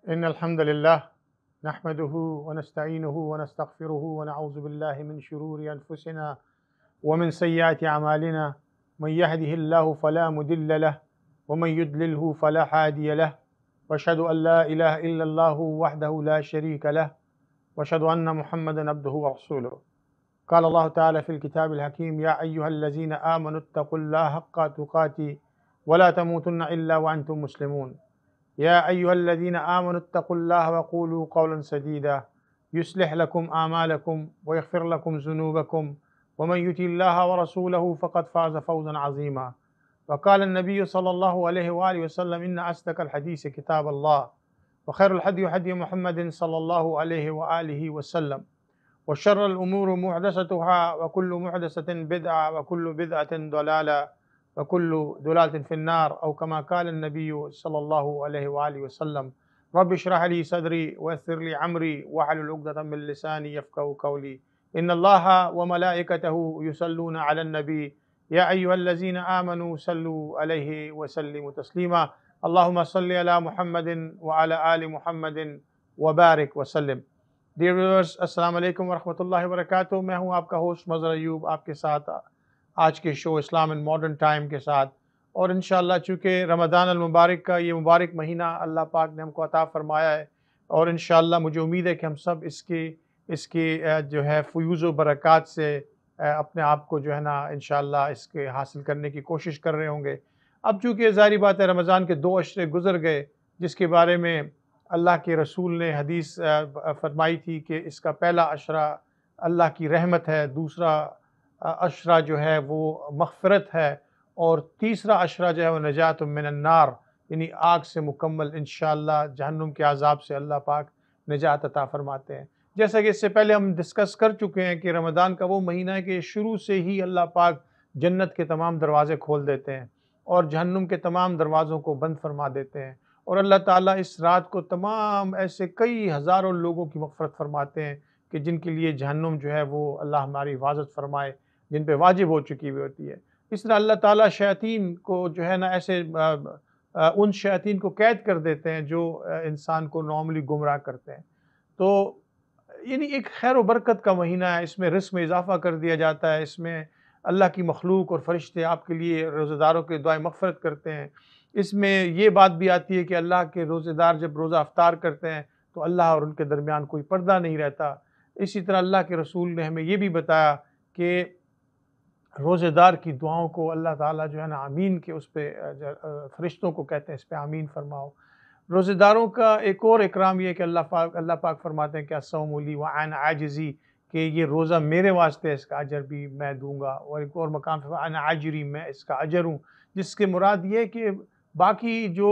إن الحمد لله نحمده ونستعينه ونستغفره ونعوذ بالله من شرور أنفسنا ومن سيئات أعمالنا. من يهده الله فلا مضل له ومن يضلله فلا هادي له، وأشهد أن لا إله إلا الله وحده لا شريك له، وأشهد أن محمدا عبده ورسوله. قال الله تعالى في الكتاب الحكيم: يا أيها الذين آمنوا اتقوا الله حق تقاته ولا تموتن إلا وأنتم مسلمون. يا أيها الذين آمنوا اتقوا الله وقولوا قولا سديدا يصلح لكم أعمالكم ويغفر لكم ذنوبكم ومن يطع الله ورسوله فقد فاز فوزا عظيما. وقال النبي صلى الله عليه وآله وسلم: إن أصدق الحديث كتاب الله، وخير الهدي هدي محمد صلى الله عليه وآله وسلم، وشر الأمور محدثتها وكل محدثة بدعة وكل بدعة ضلالة وكل ضلالة في النار، أو كما قال النبي صلى الله عليه وآله وسلم: رب اشرح لي صدري ويسر لي أمري واحلل عقدة من لساني يفقهوا قولي. إن الله وملائكته يصلون على النبي يا أيها الذين آمنوا صلوا عليه وسلموا تسليما. اللهم صل على محمد وعلى آل محمد وبارك وسلم. ڈیئر ویورز، السلام علیکم ورحمۃ اللہ وبرکاتہ۔ میں ہوں آپ کا ہوسٹ مظہر ایوب، آپ کے ساتھ آج کے شو اسلام ان ماڈرن ٹائم کے ساتھ، اور انشاءاللہ چونکہ رمضان المبارک کا یہ مبارک مہینہ اللہ پاک نے ہم کو عطا فرمایا ہے، اور انشاءاللہ مجھے امید ہے کہ ہم سب اس کی جو ہے فیوز و برکات سے اپنے آپ کو جو ہے نا انشاءاللہ اس کے حاصل کرنے کی کوشش کر رہے ہوں گے۔ اب چونکہ ظاہری بات ہے رمضان کے 2 عشرے گزر گئے، جس کے بارے میں اللہ کے رسول نے حدیث فرمائی تھی کہ اس کا پہلا عشرہ اللہ کی رحمت ہے، دوسرا عشرہ جو ہے وہ مغفرت ہے، اور تیسرا عشرہ جو ہے وہ نجات من النار، یعنی آگ سے مکمل انشاءاللہ جہنم کے عذاب سے اللہ پاک نجات عطا فرماتے ہیں۔ جیسا کہ اس سے پہلے ہم ڈسکس کر چکے ہیں کہ رمضان کا وہ مہینہ ہے کہ شروع سے ہی اللہ پاک جنت کے تمام دروازے کھول دیتے ہیں اور جہنم کے تمام دروازوں کو بند فرما دیتے ہیں، اور اللہ تعالیٰ اس رات کو تمام ایسے کئی ہزاروں لوگوں کی مغفرت فرماتے ہیں کہ جن کے لیے جہنم جو ہے وہ اللہ ہماری حفاظت فرمائے، جن پہ واجب ہو چکی ہوئی ہوتی ہے۔ اس طرح اللہ تعالیٰ شیاطین کو جو ہے نا ایسے ان شیاطین کو قید کر دیتے ہیں جو انسان کو نارملی گمراہ کرتے ہیں۔ تو یعنی ایک خیر و برکت کا مہینہ ہے، اس میں رزق میں اضافہ کر دیا جاتا ہے، اس میں اللہ کی مخلوق اور فرشتے آپ کے لیے روزہ داروں کے دعائیں مغفرت کرتے ہیں۔ اس میں یہ بات بھی آتی ہے کہ اللہ کے روزہ دار جب روزہ افطار کرتے ہیں تو اللہ اور ان کے درمیان کوئی پردہ نہیں رہتا۔ اسی طرح اللہ کے رسول نے ہمیں یہ بھی بتایا کہ روزہ دار کی دعاؤں کو اللہ تعالیٰ جو ہے نا آمین کے اس پہ فرشتوں کو کہتے ہیں اس پہ آمین فرماؤ۔ روزہ داروں کا ایک اور اکرام یہ ہے کہ اللہ پاک فرماتے ہیں کہ الصوم لی وأنا عاجزی، کہ یہ روزہ میرے واسطے، اس کا اجر بھی میں دوں گا، اور ایک اور مقام پہ وأنا عاجری، میں اس کا اجر ہوں، جس کے مراد یہ ہے کہ باقی جو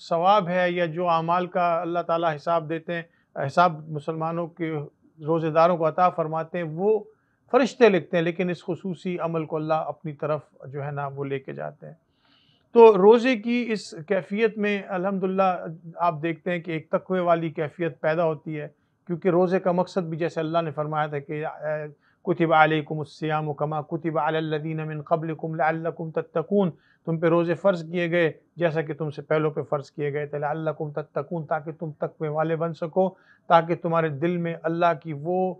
ثواب ہے یا جو اعمال کا اللہ تعالیٰ حساب دیتے ہیں، حساب مسلمانوں کے روزہ داروں کو عطا فرماتے ہیں، وہ فرشتے لکھتے ہیں، لیکن اس خصوصی عمل کو اللہ اپنی طرف جو ہے نا وہ لے کے جاتے ہیں۔ تو روزے کی اس کیفیت میں الحمدللہ آپ دیکھتے ہیں کہ ایک تقوی والی کیفیت پیدا ہوتی ہے، کیونکہ روزے کا مقصد بھی جیسے اللہ نے فرمایا تھا کہ کتب علیکم الصیام کما کتب علی الذین من قبلکم لعلکم تتقون، تم پہ روزے فرض کیے گئے جیسا کہ تم سے پہلوں پہ فرض کیے گئے تھے، لعلکم تتقون، تاکہ تم تقوی والے بن سکو، تاکہ تمہارے دل میں اللہ کی وہ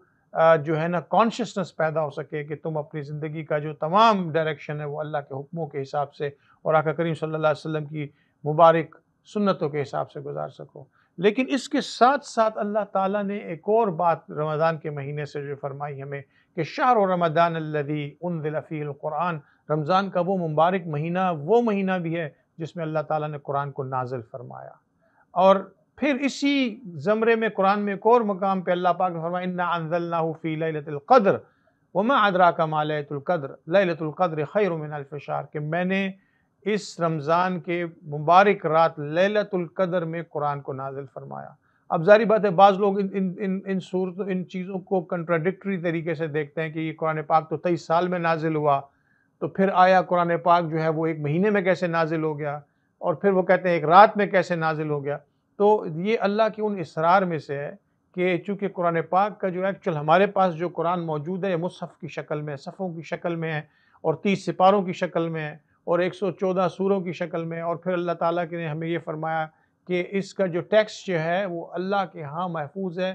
جو ہے نا کانشسنس پیدا ہو سکے کہ تم اپنی زندگی کا جو تمام ڈائریکشن ہے وہ اللہ کے حکموں کے حساب سے اور آقا کریم صلی اللہ علیہ وسلم کی مبارک سنتوں کے حساب سے گزار سکو۔ لیکن اس کے ساتھ ساتھ اللہ تعالیٰ نے ایک اور بات رمضان کے مہینے سے جو فرمائی ہمیں کہ شہر رمضان الذی انزل فیہ القرآن، رمضان کا وہ مبارک مہینہ وہ مہینہ بھی ہے جس میں اللہ تعالیٰ نے قرآن کو نازل فرمایا۔ اور پھر اسی زمرے میں قرآن میں ایک اور مقام پہ اللہ پاک نے فرمایا انا انزلناہ فی لیلۃ القدر وما ادراک ما لیلۃ القدر لیلۃ القدر خیر من الف شہر، کہ میں نے اس رمضان کے مبارک رات لیلۃ القدر میں قرآن کو نازل فرمایا۔ اب ظاہری بات ہے بعض لوگ ان چیزوں کو کنٹراڈکٹری طریقے سے دیکھتے ہیں کہ یہ قرآن پاک تو 23 سال میں نازل ہوا، تو پھر آیا قرآن پاک جو ہے وہ ایک مہینے میں کیسے نازل ہو گیا، اور پھر وہ کہتے ہیں ایک رات میں کیسے نازل ہو گیا۔ تو یہ اللہ کے ان اسرار میں سے ہے کہ چونکہ قرآن پاک کا جو ایکچوئل ہمارے پاس جو قرآن موجود ہے مصحف کی شکل میں، صفوں کی شکل میں ہے، اور 30 سپاروں کی شکل میں ہے، اور 114 سوروں کی شکل میں، اور پھر اللہ تعالیٰ نے ہمیں یہ فرمایا کہ اس کا جو ٹیکسٹ جو ہے وہ اللہ کے ہاں محفوظ ہے،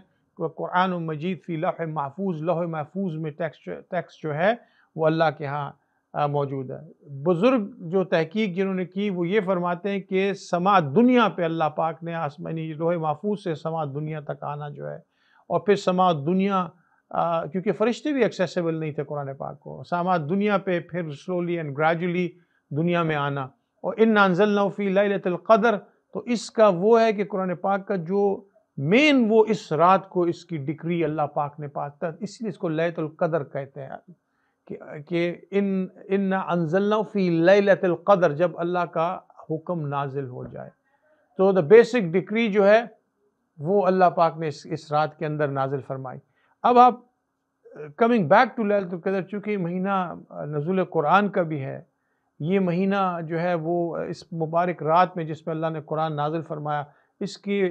قرآن مجید فی لوح محفوظ، لوح محفوظ میں ٹیکسٹ جو ہے وہ اللہ کے ہاں موجود ہے۔ بزرگ جو تحقیق جنہوں نے کی وہ یہ فرماتے ہیں کہ سما دنیا پہ اللہ پاک نے آسمانی لوح محفوظ سے سما دنیا تک آنا جو ہے، اور پھر سما دنیا کیونکہ فرشتے بھی ایکسیسیبل نہیں تھے قرآن پاک کو، سما دنیا پہ پھر سلولی اینڈ گریجولی دنیا میں آنا، اور اِنَّا أَنزَلْنَاهُ فِي لَيْلَةِ الْقَدْرِ، تو اس کا وہ ہے کہ قرآن پاک کا جو مین وہ اس رات کو اس کی ڈکری اللہ پاک نے پاتا، اس لیے اس کو لیلۃ القدر کہتے ہیں کہ اِنَّا أَنزَلْنَاهُ فِي لَيْلَةِ الْقَدْرِ، جب اللہ کا حکم نازل ہو جائے تو دا بیسک ڈکری جو ہے وہ اللہ پاک نے اس رات کے اندر نازل فرمائی۔ اب آپ کمنگ بیک ٹو لیلۃ القدر، چونکہ مہینہ نزول قرآن کا بھی ہے، یہ مہینہ جو ہے وہ اس مبارک رات میں جس میں اللہ نے قرآن نازل فرمایا، اس کی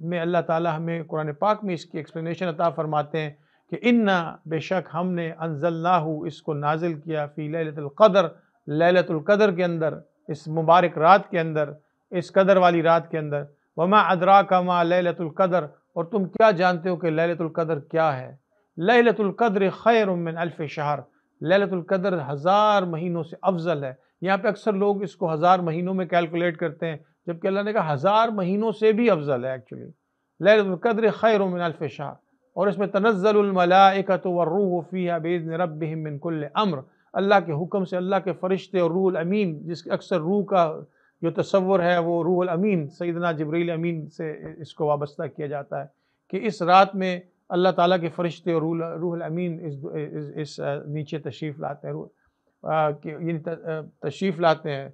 میں اللہ تعالیٰ ہمیں قرآن پاک میں اس کی ایکسپلینیشن عطا فرماتے ہیں کہ اِنَّا بے شک ہم نے انزلناہ اس کو نازل کیا فی لیلۃ القدر، لیلۃ القدر کے اندر، اس مبارک رات کے اندر، اس قدر والی رات کے اندر، وما ادراک ما لیلۃ القدر، اور تم کیا جانتے ہو کہ لیلۃ القدر کیا ہے؟ لیلۃ القدر خیر من الف شہر، لیلۃ القدر 1000 مہینوں سے افضل ہے۔ یہاں پہ اکثر لوگ اس کو 1000 مہینوں میں کیلکولیٹ کرتے ہیں، جبکہ اللہ نے کہا 1000 مہینوں سے بھی افضل ہے ایکچولی۔ لیلۃ القدر خیر من الف شہر، اور اس میں تنزل الملائکۃ والروح فیہا باذن ربہم من کل امر، اللہ کے حکم سے اللہ کے فرشتے اور روح الامین، جس کے اکثر روح کا جو تصور ہے وہ روح الامین سیدنا جبریل امین سے اس کو وابستہ کیا جاتا ہے کہ اس رات میں اللہ تعالیٰ کے فرشتے اور روح الامین اس نیچے تشریف لاتے ہیں، تشریف لاتے ہیں۔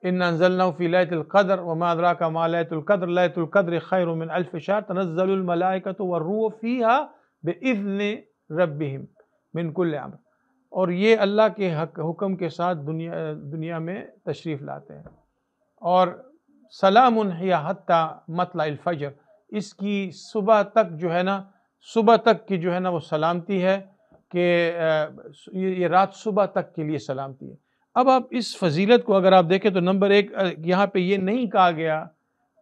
اِنَّا أَنزَلْنَاهُ فِي لَيْلَةِ الْقَدْرِ وَمَا أَدْرَاكَ مَا لَيْلَةُ الْقَدْرِ لَيْلَةُ الْقَدْرِ خَيْرٌ مِّنْ أَلْفِ شَهْرٍ تَنَزَّلُ الْمَلَائِكَةُ وَالرُّوحُ فِيهَا بِإِذْنِ رَبِّهِمْ مِنْ كُلِّ أَمْرٍ، اور یہ اللہ کے حکم کے ساتھ دنیا میں تشریف لاتے ہیں۔ اور سلام ہی حتی مطلع الفجر، اس کی صبح تک جو ہے نا، صبح تک کی جو ہے نا وہ سلامتی ہے کہ یہ رات صبح تک کے لیے سلامتی ہے۔ اب آپ اس فضیلت کو اگر آپ دیکھیں تو نمبر 1 یہاں پہ یہ نہیں کہا گیا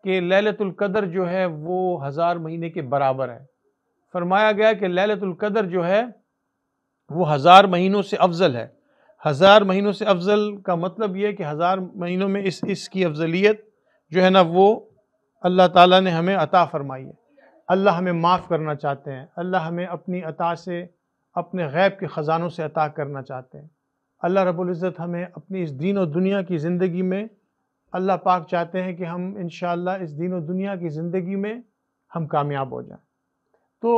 کہ لیلۃ القدر جو ہے وہ 1000 مہینے کے برابر ہے، فرمایا گیا کہ لیلۃ القدر جو ہے وہ 1000 مہینوں سے افضل ہے۔ 1000 مہینوں سے افضل کا مطلب یہ ہے کہ 1000 مہینوں میں اس کی افضلیت جو ہے نا وہ اللہ تعالیٰ نے ہمیں عطا فرمائی ہے۔ اللہ ہمیں معاف کرنا چاہتے ہیں، اللہ ہمیں اپنی عطا سے، اپنے غیب کے خزانوں سے عطا کرنا چاہتے ہیں۔ اللہ رب العزت ہمیں اپنی اس دین و دنیا کی زندگی میں، اللہ پاک چاہتے ہیں کہ ہم انشاءاللہ اس دین و دنیا کی زندگی میں ہم کامیاب ہو جائیں۔ تو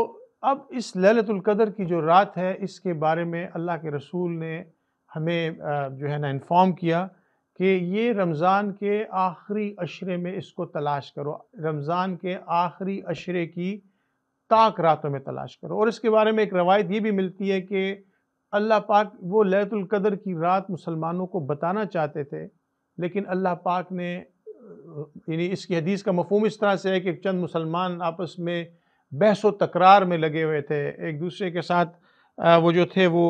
اب اس لیلۃ القدر کی جو رات ہے اس کے بارے میں اللہ کے رسول نے ہمیں جو ہے نا انفارم کیا کہ یہ رمضان کے آخری عشرے میں اس کو تلاش کرو، رمضان کے آخری عشرے کی طاق راتوں میں تلاش کرو۔ اور اس کے بارے میں ایک روایت یہ بھی ملتی ہے کہ اللہ پاک وہ لیلۃ القدر کی رات مسلمانوں کو بتانا چاہتے تھے، لیکن اللہ پاک نے یعنی اس کی حدیث کا مفہوم اس طرح سے ہے کہ چند مسلمان آپس میں بحث و تکرار میں لگے ہوئے تھے، ایک دوسرے کے ساتھ وہ جو تھے وہ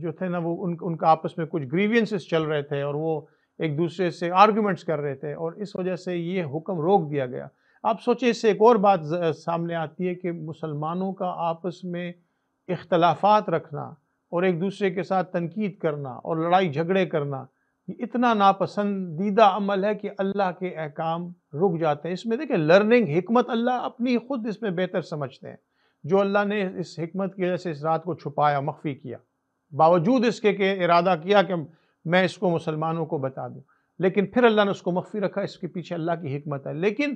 جو تھے نا وہ ان کا آپس میں کچھ گریوینسز چل رہے تھے، اور وہ ایک دوسرے سے آرگومنٹس کر رہے تھے، اور اس وجہ سے یہ حکم روک دیا گیا۔ آپ سوچیں اس سے ایک اور بات سامنے آتی ہے کہ مسلمانوں کا آپس میں اختلافات رکھنا اور ایک دوسرے کے ساتھ تنقید کرنا اور لڑائی جھگڑے کرنا، یہ اتنا ناپسندیدہ عمل ہے کہ اللہ کے احکام رک جاتے ہیں۔ اس میں دیکھیں لرننگ، حکمت اللہ اپنی خود اس میں بہتر سمجھتے ہیں، جو اللہ نے اس حکمت کی وجہ سے اس رات کو چھپایا، مخفی کیا، باوجود اس کے کہ ارادہ کیا کہ میں اس کو مسلمانوں کو بتا دوں، لیکن پھر اللہ نے اس کو مخفی رکھا، اس کے پیچھے اللہ کی حکمت ہے۔ لیکن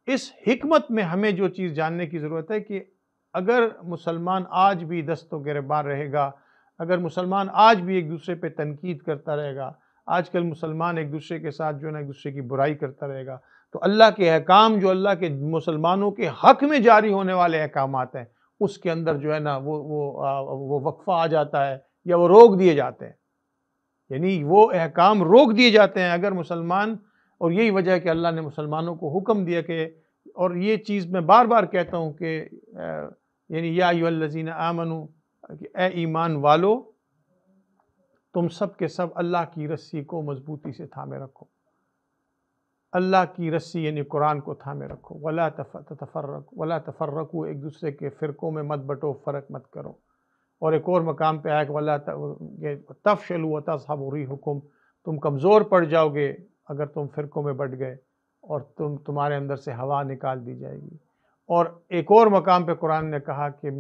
اس حکمت میں ہمیں جو چیز جاننے کی ضرورت ہے کہ اگر مسلمان آج بھی دست و گریبان رہے گا، اگر مسلمان آج بھی ایک دوسرے پہ تنقید کرتا رہے گا، آج کل مسلمان ایک دوسرے کے ساتھ جو ہے نا ایک دوسرے کی برائی کرتا رہے گا، تو اللہ کے احکام جو اللہ کے مسلمانوں کے حق میں جاری ہونے والے احکامات ہیں اس کے اندر جو ہے نا وہ وقفہ آ جاتا ہے یا وہ روک دیے جاتے ہیں، یعنی وہ احکام روک دیے جاتے ہیں اگر مسلمان، اور یہی وجہ ہے کہ اللہ نے مسلمانوں کو حکم دیا کہ، اور یہ چیز میں بار بار کہتا ہوں کہ یعنی یا ایھا الذین آمنوا، کہ اے ایمان والو تم سب کے سب اللہ کی رسی کو مضبوطی سے تھامے رکھو۔ اللہ کی رسی یعنی قرآن کو تھامے رکھو، ولا تفرقوا، ایک دوسرے کے فرقوں میں مت بٹو، فرق مت کرو۔ اور ایک اور مقام پہ آیا کہ ولا تفشلوا وتذهب ريحكم، تم کمزور پڑ جاؤ گے اگر تم فرقوں میں بٹ گئے اور تمہارے اندر سے ہوا نکال دی جائے گی۔ اور ایک اور مقام پہ قرآن نے کہا کہ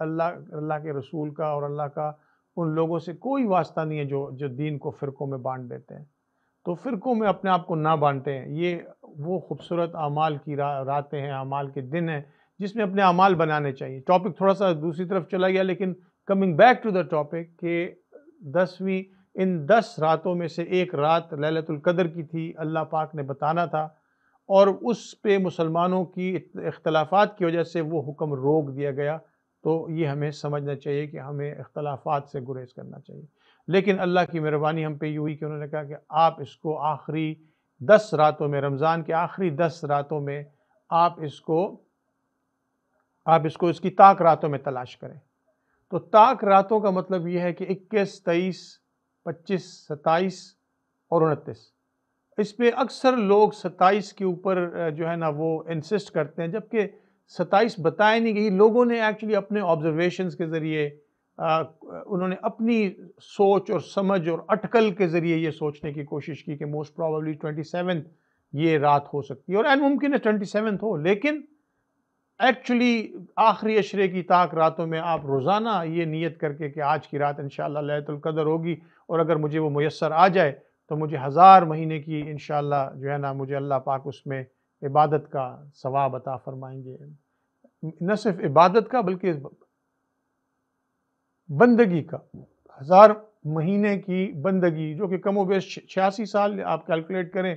اللہ کے رسول کا اور اللہ کا ان لوگوں سے کوئی واسطہ نہیں ہے جو دین کو فرقوں میں بانٹ دیتے ہیں۔ تو فرقوں میں اپنے آپ کو نہ بانٹیں۔ یہ وہ خوبصورت اعمال کی راتیں ہیں، اعمال کے دن ہیں جس میں اپنے اعمال بنانے چاہیے۔ ٹاپک تھوڑا سا دوسری طرف چلا گیا، لیکن coming back to the topic کہ 10ویں ان 10 راتوں میں سے ایک رات لیلۃ القدر کی تھی، اللہ پاک نے بتانا تھا، اور اس پہ مسلمانوں کی اختلافات کی وجہ سے وہ حکم روک دیا گیا۔ تو یہ ہمیں سمجھنا چاہیے کہ ہمیں اختلافات سے گریز کرنا چاہیے۔ لیکن اللہ کی مہربانی ہم پہ یہ ہوئی کہ انہوں نے کہا کہ آپ اس کو آخری 10 راتوں میں، رمضان کے آخری 10 راتوں میں آپ اس کو اس کی طاق راتوں میں تلاش کریں۔ تو طاق راتوں کا مطلب یہ ہے کہ 21، 23، 25، 27 اور 29۔ اس پہ اکثر لوگ 27 کے اوپر جو ہے نا وہ انسسٹ کرتے ہیں، جبکہ 27 بتایا نہیں گئی۔ لوگوں نے ایکچولی اپنے آبزرویشنز کے ذریعے انہوں نے اپنی سوچ اور سمجھ اور اٹکل کے ذریعے یہ سوچنے کی کوشش کی کہ موسٹ پروبیبلی 27 یہ رات ہو سکتی ہے، اور ممکن ہے 27 ہو، لیکن ایکچولی آخری عشرے کی طاق راتوں میں آپ روزانہ یہ نیت کر کے کہ آج کی رات انشاءاللہ لیلۃ القدر ہوگی، اور اگر مجھے وہ میسر آ جائے تو مجھے 1000 مہینے کی انشاءاللہ جو ہے نا مجھے اللہ پاک اس میں عبادت کا ثواب عطا فرمائیں گے۔ نہ صرف عبادت کا بلکہ بندگی کا، 1000 مہینے کی بندگی، جو کہ کم و بیش 86 سال آپ کیلکولیٹ کریں،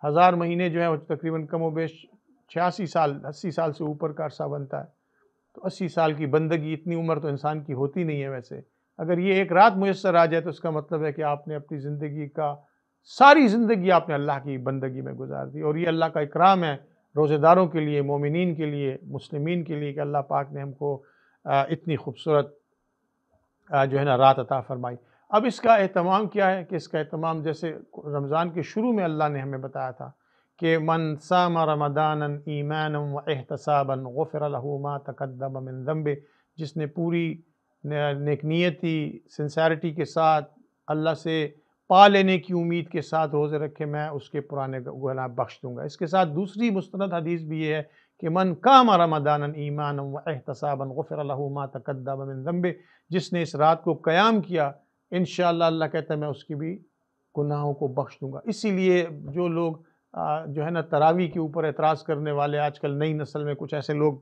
1000 مہینے جو ہیں تقریباً کم و بیش 86 سال، 80 سال سے اوپر کا عرصہ بنتا ہے۔ تو 80 سال کی بندگی، اتنی عمر تو انسان کی ہوتی نہیں ہے ویسے۔ اگر یہ ایک رات میسر آ جائے تو اس کا مطلب ہے کہ آپ نے اپنی زندگی کا ساری زندگی آپ نے اللہ کی بندگی میں گزار دی، اور یہ اللہ کا اکرام ہے روزے داروں کے لیے، مومنین کے لیے، مسلمین کے لیے کہ اللہ پاک نے ہم کو اتنی خوبصورت جو ہے نا رات عطا فرمائی۔ اب اس کا اہتمام کیا ہے کہ اس کا اہتمام جیسے رمضان کے شروع میں اللہ نے ہمیں بتایا تھا کہ من صام رمضانا ایمانا واحتسابا غفر له ما تقدم من ذنبه، جس نے پوری نیک نیتی، سنسیرٹی کے ساتھ اللہ سے پا لینے کی امید کے ساتھ روزے رکھے، میں اس کے پرانے گناہ بخش دوں گا۔ اس کے ساتھ دوسری مستند حدیث بھی یہ ہے کہ من قام رمضانا ایمانا واحتسابا غفر له ما تقدم من ذنبه، جس نے اس رات کو قیام کیا انشاءاللہ اللہ کہتا ہے میں اس کی بھی گناہوں کو بخش دوں گا۔ اسی لیے جو لوگ جو ہے نا تراویح کے اوپر اعتراض کرنے والے، آج کل نئی نسل میں کچھ ایسے لوگ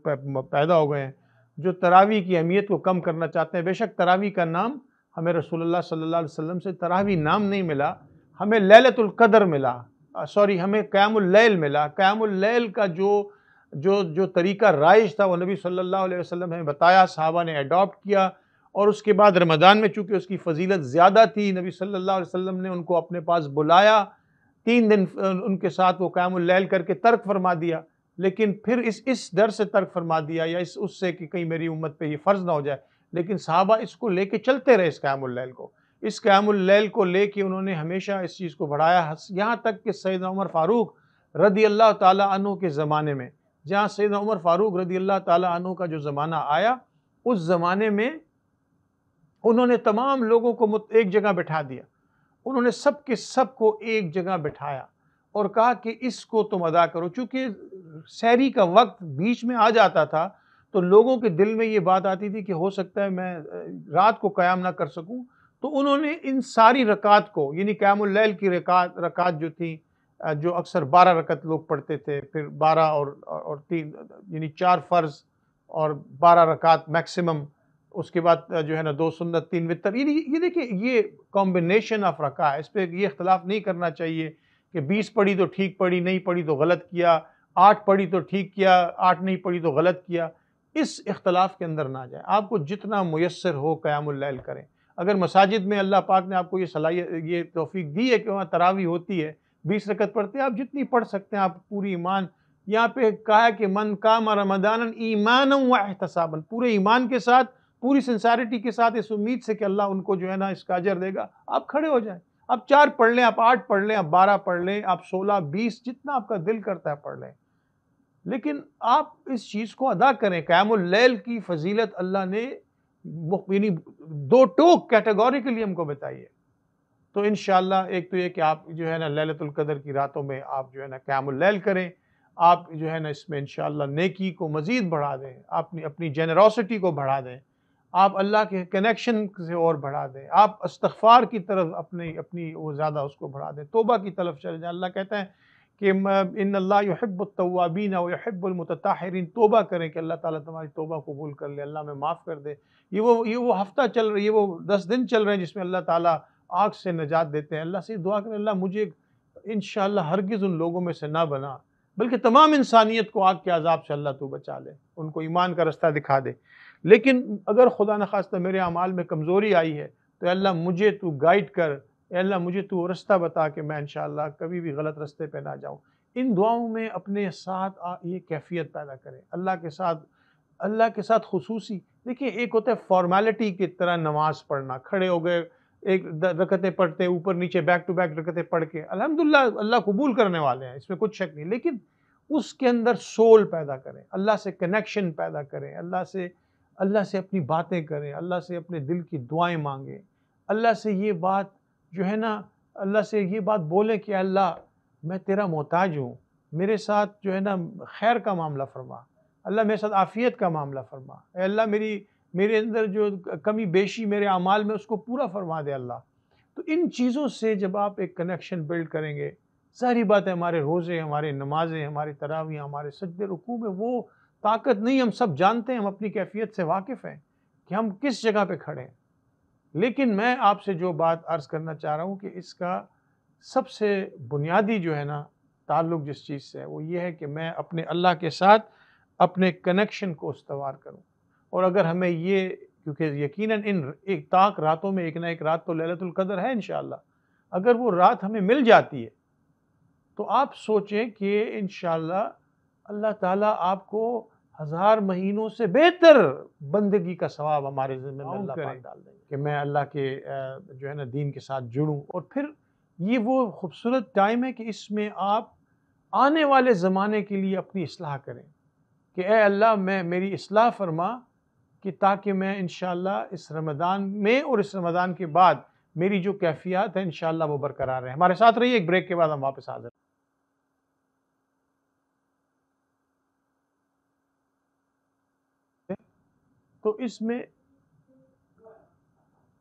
پیدا ہو گئے ہیں جو تراویح کی اہمیت کو کم کرنا چاہتے ہیں۔ بے شک تراویح کا نام ہمیں رسول اللہ صلی اللہ علیہ وسلم سے تراویح نام نہیں ملا، ہمیں لیلۃ القدر ملا، ہمیں قیام اللیل ملا۔ قیام اللیل کا جو طریقہ رائج تھا وہ نبی صلی اللہ علیہ وسلم نے بتایا، صحابہ نے اڈاپٹ کیا، اور اس کے بعد رمضان میں چونکہ اس کی فضیلت زیادہ تھی، نبی صلی اللہ علیہ وسلم نے ان کو اپنے پاس بلایا، 3 دن ان کے ساتھ وہ قیام اللیل کر کے ترک فرما دیا، لیکن پھر اس ڈر سے ترک فرما دیا یا اس سے کہ کہیں میری امت پہ یہ فرض نہ ہو جائے، لیکن صحابہ اس کو لے کے چلتے رہے، اس قیام اللیل کو، اس قیام اللیل کو لے کے انہوں نے ہمیشہ اس چیز کو بڑھایا، یہاں تک کہ سیدنا عمر فاروق رضی اللہ تعالیٰ عنہ کے زمانے میں، جہاں سیدنا عمر فاروق رضی اللہ تعالیٰ عنہ کا جو زمانہ آیا، اس زمانے میں انہوں نے تمام لوگوں کو ایک جگہ بٹھا دیا، انہوں نے سب کے سب کو ایک جگہ بٹھایا اور کہا کہ اس کو تم ادا کرو۔ چونکہ سحری کا وقت بیچ میں آ جاتا تھا تو لوگوں کے دل میں یہ بات آتی تھی کہ ہو سکتا ہے میں رات کو قیام نہ کر سکوں، تو انہوں نے ان ساری رکعات کو، یعنی قیام اللیل کی رکعات جو تھیں، جو اکثر 12 رکعت لوگ پڑھتے تھے، پھر 12 اور 3 یعنی 4 فرض اور 12 رکعت میکسیمم، اس کے بعد جو ہے نا 2 سنت 3 وتر، یہ دیکھیں یہ کمبینیشن آف رکعہ ہے، اس پہ یہ اختلاف نہیں کرنا چاہیے کہ 20 پڑھی تو ٹھیک پڑھی، نہیں پڑھی تو غلط کیا، 8 پڑھی تو ٹھیک کیا، 8 نہیں پڑھی تو غلط کیا، اس اختلاف کے اندر نہ جائیں۔ آپ کو جتنا میسر ہو قیام اللیل کریں۔ اگر مساجد میں اللہ پاک نے آپ کو یہ صلاحیت، یہ توفیق دی ہے کہ وہاں تراویح ہوتی ہے، 20 رکعت پڑھتے ہیں، آپ جتنی پڑھ سکتے ہیں، آپ پوری ایمان، یہاں پہ کہا ہے کہ من قام رمضانا ایمانا واحتسابا، پورے ایمان کے ساتھ، پوری سنسیرٹی کے ساتھ، اس امید سے کہ اللہ ان کو جو ہے نا اس کا اجر دے گا، آپ کھڑے ہو جائیں۔ آپ 4 پڑھ لیں، آپ 8 پڑھ لیں، آپ 12 پڑھ لیں، آپ 16 20 جتنا آپ کا دل کرتا ہے پڑھ لیں، لیکن آپ اس چیز کو ادا کریں۔ قیام اللیل کی فضیلت اللہ نے یعنی 2 ٹوک کیٹیگوریکلی ہم کو بتائی ہے۔ تو انشاءاللہ ایک تو یہ کہ آپ جو ہے نا لیلۃ القدر کی راتوں میں آپ جو ہے نا قیام اللیل کریں، آپ جو ہے نا اس میں انشاءاللہ نیکی کو مزید بڑھا دیں، اپنی جنرosity کو بڑھا دیں، آپ اللہ کے کنیکشن سے اور بڑھا دیں، آپ استغفار کی طرف اپنی وہ زیادہ اس کو بڑھا دیں، توبہ کی طرف چلے جائیں۔ اللہ کہتا ہے کہ ان اللہ یحب التوابین ویحب المتطہرین، توبہ کریں کہ اللہ تعالیٰ تمہاری توبہ قبول کر لے، اللہ میں معاف کر دے۔ یہ وہ ہفتہ چل رہی ہے، وہ 10 دن چل رہے ہیں جس میں اللہ تعالیٰ آگ سے نجات دیتے ہیں۔ اللہ سے دعا کریں اللہ مجھے انشاءاللہ ہرگز ان لوگوں میں سے نہ بنا، بلکہ تمام انسانیت کو آگ کے عذاب سے اللہ تو بچا لے، ان کو ایمان کا رستہ دکھا دے۔ لیکن اگر خدا نخواستہ میرے اعمال میں کمزوری آئی ہے تو اے اللہ مجھے تو گائیڈ کر، اے اللہ مجھے تو رستہ بتا کہ میں انشاءاللہ کبھی بھی غلط رستے پہ نہ جاؤں۔ ان دعاؤں میں اپنے ساتھ یہ کیفیت پیدا کریں، اللہ کے ساتھ خصوصی۔ دیکھیں ایک ہوتا ہے فارمیلٹی کی طرح نماز پڑھنا، کھڑے ہو گئے ایک رکعتیں پڑھتے اوپر نیچے بیک ٹو بیک رکعتیں پڑھ کے، الحمدللہ اللہ قبول کرنے والے ہیں، اس میں کچھ شک نہیں، لیکن اس کے اندر سول پیدا کریں، اللہ سے کنیکشن پیدا کریں، اللہ سے اپنی باتیں کریں، اللہ سے اپنے دل کی دعائیں مانگیں، اللہ سے یہ بات جو ہے نا، اللہ سے یہ بات بولیں کہ اللہ میں تیرا محتاج ہوں، میرے ساتھ جو ہے نا خیر کا معاملہ فرما، اللہ میرے ساتھ عافیت کا معاملہ فرما، اے اللہ میرے اندر جو کمی بیشی میرے اعمال میں اس کو پورا فرما دے اللہ۔ تو ان چیزوں سے جب آپ ایک کنیکشن بلڈ کریں گے، ساری باتیں ہمارے روزے، ہمارے نمازیں، ہمارے تراویح، ہمارے سجدے رکوع میں وہ طاقت نہیں، ہم سب جانتے ہیں، ہم اپنی کیفیت سے واقف ہیں کہ ہم کس جگہ پہ کھڑے ہیں۔ لیکن میں آپ سے جو بات عرض کرنا چاہ رہا ہوں کہ اس کا سب سے بنیادی جو ہے نا تعلق جس چیز سے ہے وہ یہ ہے کہ میں اپنے اللہ کے ساتھ اپنے کنیکشن کو استوار کروں۔ اور اگر ہمیں یہ، کیونکہ یقیناً ان ایک طاق راتوں میں ایک نہ ایک رات تو لیلۃ القدر ہے انشاءاللہ، اگر وہ رات ہمیں مل جاتی ہے تو آپ سوچیں کہ انشاءاللہ اللہ تعالیٰ آپ کو 1000 مہینوں سے بہتر بندگی کا ثواب ہمارے ذمہ میں اللہ پاک ڈال دیں گے کہ میں اللہ کے جو ہے نا دین کے ساتھ جڑوں۔ اور پھر یہ وہ خوبصورت ٹائم ہے کہ اس میں آپ آنے والے زمانے کے لیے اپنی اصلاح کریں کہ اے اللہ میری اصلاح فرما کہ تاکہ میں انشاءاللہ اس رمضان میں اور اس رمضان کے بعد میری جو کیفیات ہیں انشاءاللہ وہ برقرار رہیں۔ ہمارے ساتھ رہیے، ایک بریک کے بعد ہم واپس حاضر ہیں۔ تو اس میں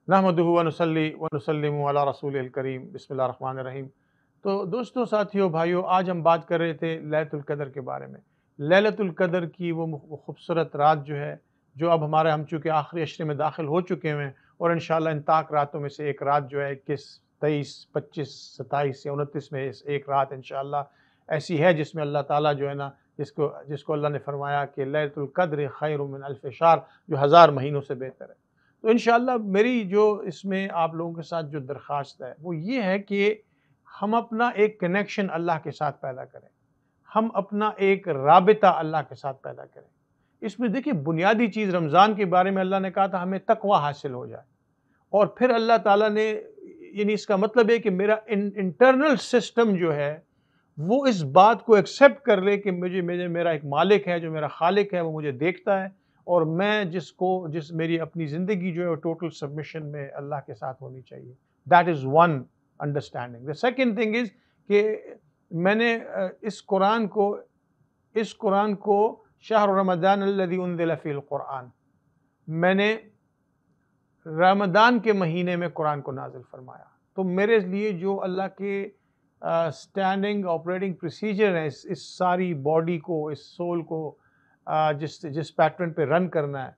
نحمدہ ونصلی ونسلم علی رسول الکریم، بسم اللہ الرحمن الرحیم۔ تو دوستوں، ساتھیوں، بھائیوں، آج ہم بات کر رہے تھے لیلۃ القدر کے بارے میں۔ لیلۃ القدر کی وہ خوبصورت رات جو ہے، جو اب ہم چونکہ آخری عشرے میں داخل ہو چکے ہیں، اور انشاءاللہ ان طاق راتوں میں سے ایک رات جو ہے 21 23 25 27 یا 29 میں ایک رات انشاءاللہ ایسی ہے جس میں اللہ تعالیٰ جو ہے نا جس کو اللہ نے فرمایا کہ لیلۃ القدر خیر من الف شہر، جو 1000 مہینوں سے بہتر ہے۔ تو انشاءاللہ میری جو اس میں آپ لوگوں کے ساتھ جو درخواست ہے وہ یہ ہے کہ ہم اپنا ایک کنیکشن اللہ کے ساتھ پیدا کریں، ہم اپنا ایک رابطہ اللہ کے ساتھ پیدا کریں۔ اس میں دیکھیں بنیادی چیز رمضان کے بارے میں اللہ نے کہا تھا ہمیں تقوی حاصل ہو جائے، اور پھر اللہ تعالیٰ نے یعنی اس کا مطلب ہے کہ میرا انٹرنل سسٹم جو ہے وہ اس بات کو ایکسیپٹ کر لے کہ میرا ایک مالک ہے جو میرا خالق ہے، وہ مجھے دیکھتا ہے، اور میں میری اپنی زندگی جو ہے وہ ٹوٹل سبمیشن میں اللہ کے ساتھ ہونی چاہیے۔ That is one understanding. The second thing is کہ میں نے اس قرآن کو شہر رمضان الذی انزل فیہ القرآن، میں نے رمضان کے مہینے میں قرآن کو نازل فرمایا۔ تو میرے لیے جو اللہ کے اسٹینڈنگ آپریٹنگ پروسیجر ہے اس ساری باڈی کو، اس سول کو جس پیٹرن پہ رن کرنا ہے،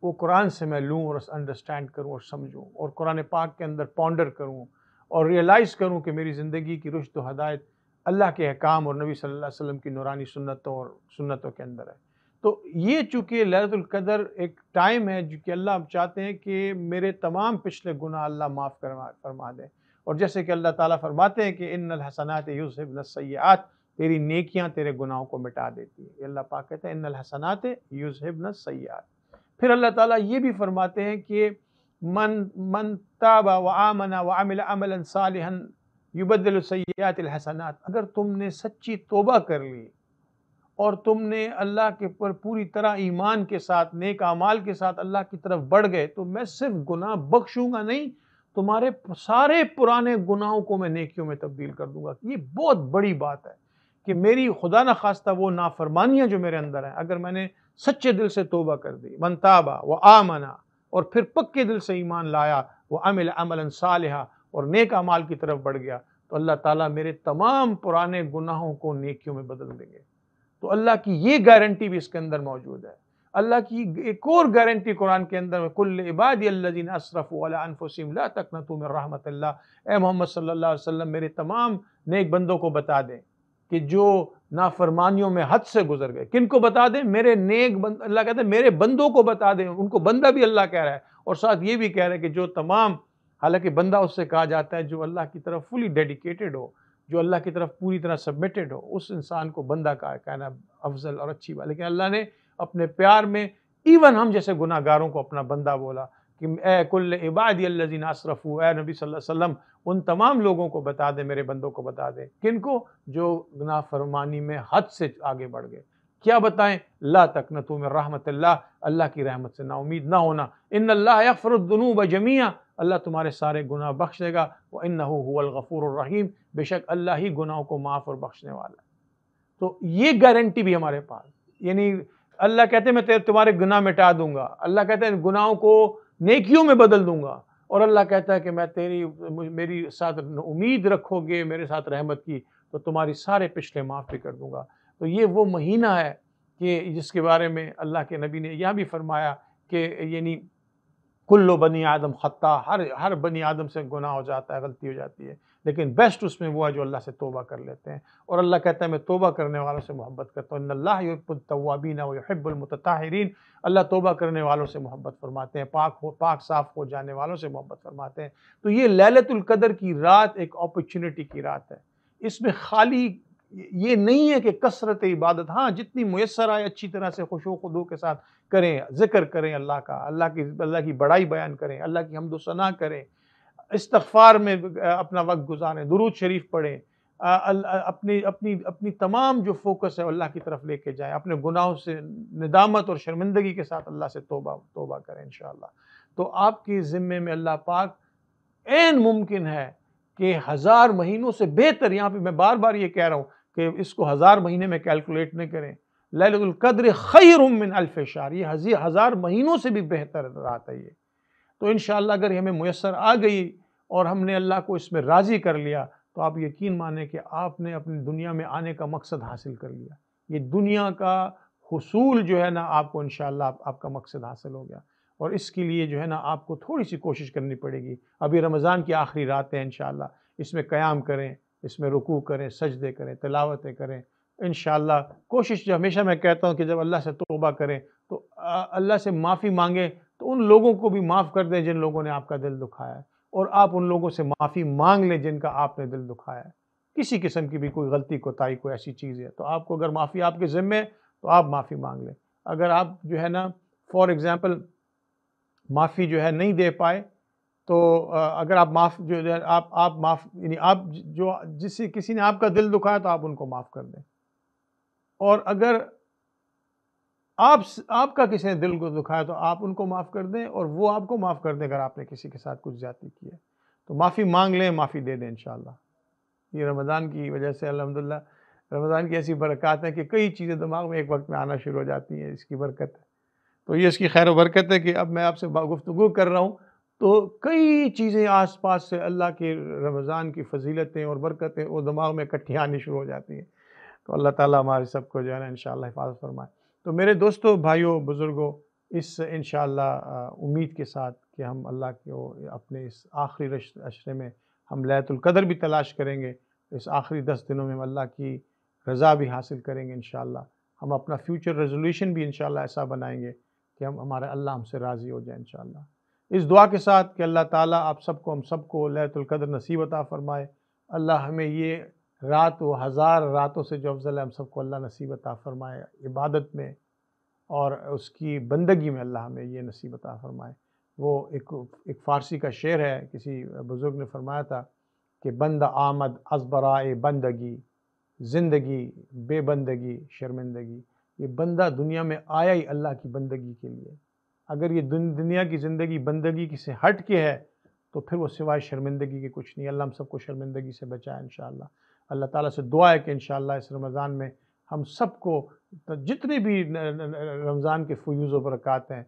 وہ قرآن سے میں لوں اور انڈرسٹینڈ کروں اور سمجھوں، اور قرآن پاک کے اندر پونڈر کروں اور ریئلائز کروں کہ میری زندگی کی رشد و ہدایت اللہ کے احکام اور نبی صلی اللہ علیہ وسلم کی نورانی سنتوں کے اندر ہے۔ تو یہ چونکہ لیلۃ القدر ایک ٹائم ہے جو کہ اللہ چاہتے ہیں کہ میرے تمام پچھلے گناہ اللہ معاف فرما دیں، اور جیسے کہ اللہ تعالیٰ فرماتے ہیں کہ ان الحسنات یذھبن السیئات، تیری نیکیاں تیرے گناہوں کو مٹا دیتی ہیں۔ اللہ پاک کہتے ہیں ان الحسنات یذھبن السیئات۔ پھر اللہ تعالیٰ یہ بھی فرماتے ہیں کہ من تاب وآمن وعمل عملا صالحا یبدل سیئات الحسنات، اگر تم نے سچی توبہ کر لی اور تم نے اللہ کے پر پوری طرح ایمان کے ساتھ نیک اعمال کے ساتھ اللہ کی طرف بڑھ گئے، تو میں صرف گناہ بخشوں گا نہیں، تمہارے سارے پرانے گناہوں کو میں نیکیوں میں تبدیل کر دوں گا۔ یہ بہت بڑی بات ہے کہ میری خدا نخواستہ وہ نافرمانیاں جو میرے اندر ہیں، اگر میں نے سچے دل سے توبہ کر دی، من تابا و آمنا، اور پھر پکے دل سے ایمان لایا، وہ عمل عملا صالحا، اور نیک اعمال کی طرف بڑھ گیا، تو اللہ تعالیٰ میرے تمام پرانے گناہوں کو نیکیوں میں بدل دیں گے۔ تو اللہ کی یہ گارنٹی بھی اس کے اندر موجود ہے۔ اللہ کی ایک اور گارنٹی قرآن کے اندر کل عبادی الذین اسرفوا علی انفسہم لا تقنطوا من رحمت اللہ، اے محمد صلی اللہ علیہ وسلم میرے تمام نیک بندوں کو بتا دیں کہ جو نافرمانیوں میں حد سے گزر گئے، کن کو بتا دیں؟ میرے نیک بند، اللہ کہتا ہے میرے بندوں کو بتا دیں، ان کو بندہ بھی اللہ کہہ رہا ہے، اور ساتھ یہ بھی کہہ رہا ہے کہ جو تمام، حالانکہ بندہ اس سے کہا جاتا ہے جو اللہ کی طرف فلی ڈیڈیکیٹڈ ہو، جو اللہ کی طرف پوری طرح سبمٹڈ ہو، اس انسان کو بندہ کہنا افضل اور اچھی بات، لیکن اللہ نے اپنے پیار میں ایون ہم جیسے گناہ گاروں کو اپنا بندہ بولا کہ اے کل عبادی الذین اسرفوا، اے نبی صلی اللہ علیہ وسلم ان تمام لوگوں کو بتا دے، میرے بندوں کو بتا دے، کن کو؟ جو نافرمانی میں حد سے آگے بڑھ گئے۔ کیا بتائیں؟ لا تقنطوا من رحمت اللہ، اللہ کی رحمت سے نا امید نہ ہونا، ان اللہ یغفر الذنوب جميعا، اللہ تمہارے سارے گناہ بخش دے گا، وَإِنَّهُ هُوَ الْغَفُورُ الرَّحِيمُ، بے شک اللہ ہی گناہوں کو معاف اور بخشنے والا ہے۔ تو یہ گارنٹی بھی ہمارے پاس، یعنی اللہ کہتے ہیں میں تمہارے گناہ مٹا دوں گا، اللہ کہتے ہیں گناہوں کو نیکیوں میں بدل دوں گا، اور اللہ کہتا ہے کہ میں میری ساتھ امید رکھو گے میرے ساتھ رحمت کی تو تمہاری سارے پچھلے معاف بھی کر دوں گا۔ تو یہ وہ مہینہ ہے کہ جس کے بارے میں اللہ کے نبی نے یہاں بھی فرمایا کہ یعنی کل بنی آدم خطا، ہر بنی آدم سے گناہ ہو جاتا ہے، غلطی ہو جاتی ہے، لیکن بیسٹ اس میں وہ ہے جو اللہ سے توبہ کر لیتے ہیں، اور اللہ کہتا ہے میں توبہ کرنے والوں سے محبت کرتا ہوں، ان اللہ یحب التوابین ویحب المتطہرین، اللہ توبہ کرنے والوں سے محبت فرماتے ہیں، پاک صاف ہو جانے والوں سے محبت فرماتے ہیں۔ تو یہ لیلۃ القدر کی رات ایک اپرچونٹی کی رات ہے، اس میں خالی یہ نہیں ہے کہ کثرت عبادت، ہاں جتنی میسر آئے اچھی طرح سے خشوع و خضوع کے ساتھ کریں، ذکر کریں اللہ کا، اللہ کی بڑائی بیان کریں، اللہ کی حمد و ثنا کریں، استغفار میں اپنا وقت گزاریں، درود شریف پڑھیں، اپنی تمام جو فوکس ہے اللہ کی طرف لے کے جائیں، اپنے گناہوں سے ندامت اور شرمندگی کے ساتھ اللہ سے توبہ کریں انشاءاللہ۔ تو آپ کی ذمے میں اللہ پاک عین ممکن ہے کہ 1000 مہینوں سے بہتر، یہاں پہ میں بار بار یہ کہہ رہا ہوں کہ اس کو 1000 مہینے میں کیلکولیٹ نہ کریں، لیلۃ القدر خیر من الف شہر، یہ 1000 مہینوں سے بھی بہتر رات ہے یہ۔ تو انشاءاللہ اگر ہمیں میسر آ گئی اور ہم نے اللہ کو اس میں راضی کر لیا تو آپ یقین مانیں کہ آپ نے اپنی دنیا میں آنے کا مقصد حاصل کر لیا، یہ دنیا کا حصول جو ہے نا آپ کو انشاءاللہ آپ کا مقصد حاصل ہو گیا، اور اس کے لیے جو ہے نا آپ کو تھوڑی سی کوشش کرنی پڑے گی۔ ابھی رمضان کی آخری رات ہے انشاءاللہ، اس میں قیام کریں، اس میں رکوع کریں، سجدے کریں، تلاوتیں کریں انشاءاللہ۔ کوشش جو ہمیشہ میں کہتا ہوں کہ جب اللہ سے توبہ کریں تو اللہ سے معافی مانگیں، تو ان لوگوں کو بھی معاف کر دیں جن لوگوں نے آپ کا دل دکھایا ہے، اور آپ ان لوگوں سے معافی مانگ لیں جن کا آپ نے دل دکھایا ہے۔ کسی قسم کی بھی کوئی غلطی کوتاہی کوئی ایسی چیز ہے تو آپ کو اگر معافی آپ کے ذمے ہے تو آپ معافی مانگ لیں۔ اگر آپ جو ہے نا فار ایگزامپل معافی جو ہے نہیں دے پائے تو اگر آپ معاف یعنی آپ جو کسی نے آپ کا دل دکھایا تو آپ ان کو معاف کر دیں، اور اگر آپ کا کسی نے دل کو دکھایا تو آپ ان کو معاف کر دیں، اور وہ آپ کو معاف کر دیں اگر آپ نے کسی کے ساتھ کچھ زیادتی کی ہے تو معافی مانگ لیں، معافی دے دیں انشاءاللہ۔ یہ رمضان کی وجہ سے الحمدللہ رمضان کی ایسی برکات ہیں کہ کئی چیزیں دماغ میں ایک وقت میں آنا شروع ہو جاتی ہیں، اس کی برکت ہے۔ تو یہ اس کی خیر و برکت ہے کہ اب میں آپ سے گفتگو کر رہا ہوں تو کئی چیزیں آس پاس سے اللہ کے رمضان کی فضیلتیں اور برکتیں وہ دماغ میں اکٹھی آنی شروع ہو جاتی ہیں۔ تو اللہ تعالیٰ ہمارے سب کو جو ہے نا انشاءاللہ حفاظت فرمائے۔ تو میرے دوستوں، بھائیوں، بزرگوں، اس انشاءاللہ امید کے ساتھ کہ ہم اللہ کو اپنے اس آخری عشرے میں ہم لیلۃ القدر بھی تلاش کریں گے، اس آخری 10 دنوں میں ہم اللہ کی رضا بھی حاصل کریں گے انشاءاللہ۔ ہم اپنا فیوچر ریزولوشن بھی انشاءاللہ ایسا بنائیں گے کہ ہمارا اللہ ہم سے راضی ہو جائے انشاءاللہ، اس دعا کے ساتھ کہ اللہ تعالیٰ آپ سب کو ہم سب کو لیلۃ القدر نصیب عطا فرمائے۔ اللہ ہمیں یہ رات و 1000 راتوں سے جو افضل ہے ہم سب کو اللہ نصیب عطا فرمائے، عبادت میں اور اس کی بندگی میں اللہ ہمیں یہ نصیب عطا فرمائے۔ وہ ایک فارسی کا شعر ہے، کسی بزرگ نے فرمایا تھا کہ بندہ آمد از برائے بندگی، زندگی بے بندگی شرمندگی۔ یہ بندہ دنیا میں آیا ہی اللہ کی بندگی کے لیے، اگر یہ دنیا کی زندگی بندگی سے ہٹ کے ہے تو پھر وہ سوائے شرمندگی کے کچھ نہیں۔ اللہ ہم سب کو شرمندگی سے بچائے انشاءاللہ۔ اللہ تعالیٰ سے دعا ہے کہ انشاءاللہ اس رمضان میں ہم سب کو جتنے بھی رمضان کے فیوز و برکات ہیں،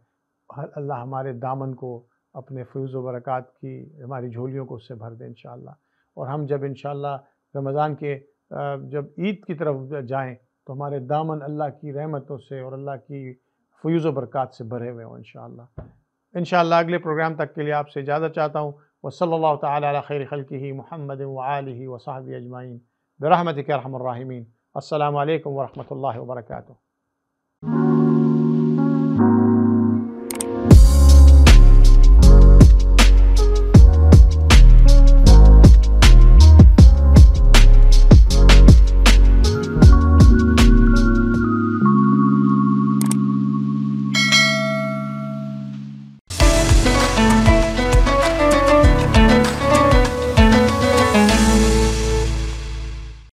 اللہ ہمارے دامن کو اپنے فیوز و برکات کی، ہماری جھولیوں کو اس سے بھر دے انشاءاللہ۔ اور ہم جب انشاءاللہ رمضان کے جب عید کی طرف جائیں تو ہمارے دامن اللہ کی رحمتوں سے اور اللہ کی فیوز و برکات سے بھرے ہوئے ہوں انشاءاللہ۔ انشاءاللہ اگلے پروگرام تک کے لیے آپ سے اجازت چاہتا ہوں۔ وصلی اللہ تعالی علی خیر خلقہ محمد وآلہ وصحبہ اجمعین برحمتک یا ارحم الراحمین۔ السلام علیکم ورحمۃ اللہ وبرکاتہ۔